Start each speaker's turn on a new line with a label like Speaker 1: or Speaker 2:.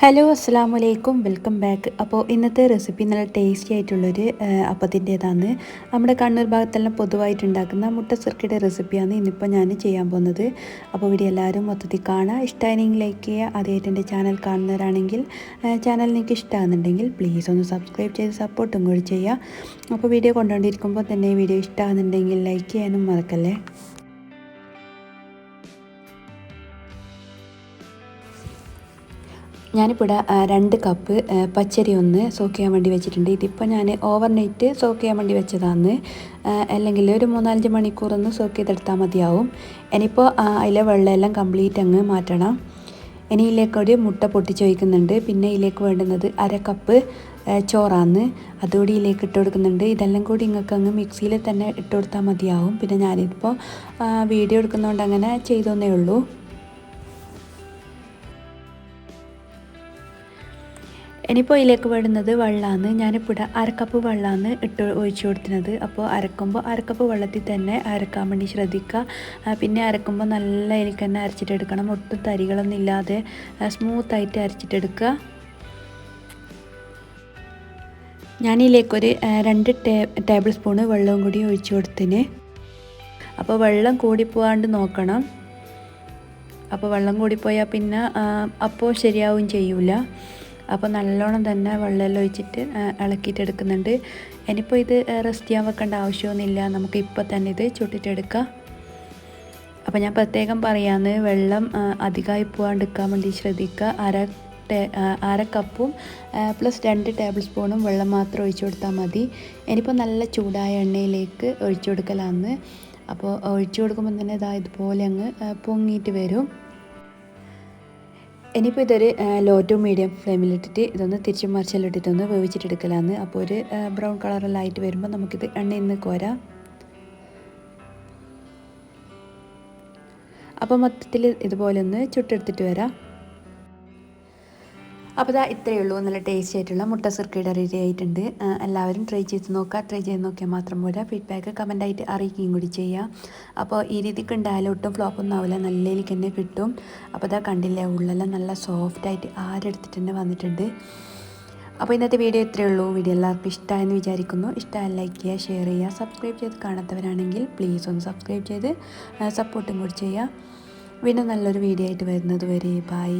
Speaker 1: Hello അസ്സാം വലൈക്കും welcome back. അപ്പോൾ ഇന്നത്തെ റെസിപ്പി നല്ല ടേസ്റ്റി ആയിട്ടുള്ളൊരു അപ്പത്തിൻ്റേതാണ്. നമ്മുടെ കണ്ണൂർ ഭാഗത്തെല്ലാം പൊതുവായിട്ട് ഉണ്ടാക്കുന്ന മുട്ട സിർക്കയുടെ റെസിപ്പിയാണ് ഇന്നിപ്പോൾ ഞാൻ ചെയ്യാൻ പോകുന്നത്. അപ്പോൾ വീഡിയോ എല്ലാവരും മൊത്തത്തിൽ കാണുക, ഇഷ്ടമായെങ്കിൽ ലൈക്ക് ചെയ്യുക. ആദ്യമായിട്ട് എൻ്റെ ചാനൽ കാണുന്നവരാണെങ്കിൽ ചാനൽ നിങ്ങൾക്ക് ഇഷ്ടമാകുന്നുണ്ടെങ്കിൽ പ്ലീസ് ഒന്ന് സബ്സ്ക്രൈബ് ചെയ്ത് സപ്പോർട്ടും കൂടി ചെയ്യുക. അപ്പോൾ വീഡിയോ കൊണ്ടുകൊണ്ടിരിക്കുമ്പോൾ തന്നെ വീഡിയോ ഇഷ്ടമാകുന്നുണ്ടെങ്കിൽ ലൈക്ക് ചെയ്യാനും മറക്കല്ലേ. ഞാനിപ്പോൾ ഇവിടെ 2 കപ്പ് പച്ചരി ഒന്ന് സോക്ക് ചെയ്യാൻ വേണ്ടി വെച്ചിട്ടുണ്ട്. ഇതിപ്പോൾ ഞാൻ ഓവർനൈറ്റ് സോക്ക് ചെയ്യാൻ വേണ്ടി വെച്ചതാണ്. അല്ലെങ്കിൽ ഒരു 3-5 മണിക്കൂറൊന്ന് സോക്ക് ചെയ്തെടുത്താൽ മതിയാവും. ഇനിയിപ്പോൾ അതിലെ വെള്ളമെല്ലാം കംപ്ലീറ്റ് അങ്ങ് മാറ്റണം. ഇനി ഇതിലേക്കൊരു മുട്ട പൊട്ടിച്ച് വയ്ക്കുന്നുണ്ട്. പിന്നെ ഇതിലേക്ക് വേണ്ടുന്നത് 1/2 കപ്പ് ചോറാണ്. അതുകൂടി ഇതിലേക്ക് ഇട്ട് കൊടുക്കുന്നുണ്ട്. ഇതെല്ലാം കൂടി നിങ്ങൾക്ക് അങ്ങ് മിക്സിയിൽ തന്നെ ഇട്ട് കൊടുത്താൽ മതിയാവും. പിന്നെ ഞാനിപ്പോൾ വീഡിയോ എടുക്കുന്നതുകൊണ്ട് അങ്ങനെ ചെയ്തോന്നേ ഉള്ളൂ. ഇനിയിപ്പോൾ ഇതിലേക്ക് വേണ്ടുന്നത് വെള്ളമാണ്. ഞാനിപ്പോൾ ഇവിടെ 1/2 കപ്പ് വെള്ളമാണ് ഒഴിച്ചു കൊടുക്കുന്നത്. അപ്പോൾ അരക്കുമ്പോൾ 1/2 കപ്പ് വെള്ളത്തിൽ തന്നെ അരക്കാൻ വേണ്ടി ശ്രദ്ധിക്കുക. പിന്നെ അരക്കുമ്പോൾ നല്ല എനിക്ക് തന്നെ അരച്ചിട്ടെടുക്കണം. ഒട്ടും തരികളൊന്നും ഇല്ലാതെ സ്മൂത്തായിട്ട് അരച്ചിട്ടെടുക്കുക. ഞാനിതിലേക്കൊരു 2 ടേബിൾ സ്പൂണ് വെള്ളവും കൂടി ഒഴിച്ചു കൊടുത്തിന്. അപ്പോൾ വെള്ളം കൂടിപ്പോകാണ്ട് നോക്കണം. അപ്പോൾ വെള്ളം കൂടിപ്പോയാൽ പിന്നെ അപ്പോൾ ശരിയാവും ചെയ്യൂല. അപ്പോൾ നല്ലോണം തന്നെ വെള്ളമെല്ലാം ഒഴിച്ചിട്ട് ഇളക്കിയിട്ടെടുക്കുന്നുണ്ട്. ഇനിയിപ്പോൾ ഇത് റെസ്റ്റ് ചെയ്യാൻ വെക്കേണ്ട ആവശ്യമൊന്നുമില്ല. നമുക്ക് ഇപ്പോൾ തന്നെ ഇത് ചുട്ടിട്ടെടുക്കാം. അപ്പോൾ ഞാൻ പ്രത്യേകം പറയാമെന്ന്, വെള്ളം അധികമായി പോകാണ്ടിരിക്കാൻ വേണ്ടി ശ്രദ്ധിക്കുക. 1/2 കപ്പും പ്ലസ് 2 ടേബിൾ സ്പൂണും വെള്ളം മാത്രം ഒഴിച്ചു കൊടുത്താൽ മതി. ഇനിയിപ്പോൾ നല്ല ചൂടായ എണ്ണയിലേക്ക് ഒഴിച്ചു കൊടുക്കലാന്ന്. അപ്പോൾ ഒഴിച്ചു കൊടുക്കുമ്പോൾ തന്നെ ഇതുപോലെ അങ്ങ് പൊങ്ങിയിട്ട് വരും. ഇനിയിപ്പോൾ ഇതൊരു ലോ ടു മീഡിയം ഫ്ലെയിമിലിട്ടിട്ട് ഇതൊന്ന് തിരിച്ചും മറിച്ചെല്ലാം ഇട്ടിട്ടൊന്ന് വേവിച്ചിട്ടെടുക്കലാന്ന്. അപ്പോൾ ഒരു ബ്രൗൺ കളറെല്ലാം ആയിട്ട് വരുമ്പോൾ നമുക്കിത് എണ്ണയിൽ നിന്ന് കോരാം. അപ്പോൾ മൊത്തത്തിൽ ഇതുപോലെ ഒന്ന് ചുട്ടെടുത്തിട്ട് വരാം. അപ്പോൾ ഇത്രയേ ഉള്ളൂ. നല്ല ടേസ്റ്റി ആയിട്ടുള്ള മുട്ട സിർക്കയുടെ റെഡി ആയിട്ടുണ്ട്. എല്ലാവരും ട്രൈ ചെയ്ത് നോക്കുക. ട്രൈ ചെയ്ത് നോക്കിയാൽ മാത്രം പോരാ, ഫീഡ്ബാക്ക് കമൻറ്റായിട്ട് അറിയിക്കുകയും കൂടി ചെയ്യാം. അപ്പോൾ ഈ രീതിക്ക് ഉണ്ടായാലും ഒട്ടും ഫ്ലോപ്പൊന്നും ആവില്ല, നല്ല രീതിക്ക് തന്നെ കിട്ടും. അപ്പോൾ കണ്ടില്ലേ, ഉള്ളെല്ലാം നല്ല സോഫ്റ്റായിട്ട് ആരെടുത്തിട്ട് തന്നെ വന്നിട്ടുണ്ട്. അപ്പോൾ ഇന്നത്തെ വീഡിയോ ഇത്രയേ ഉള്ളൂ. വീഡിയോ എല്ലാവർക്കും ഇഷ്ടമായെന്ന് വിചാരിക്കുന്നു. ഇഷ്ടമായി ലൈക്ക് ചെയ്യുക, ഷെയർ ചെയ്യുക. സബ്സ്ക്രൈബ് ചെയ്ത് കാണാത്തവരാണെങ്കിൽ പ്ലീസ് ഒന്ന് സബ്സ്ക്രൈബ് ചെയ്ത് സപ്പോർട്ടും കൂടി ചെയ്യുക. വീണ്ടും നല്ലൊരു വീഡിയോ ആയിട്ട് വരുന്നത് വരെ ബൈ.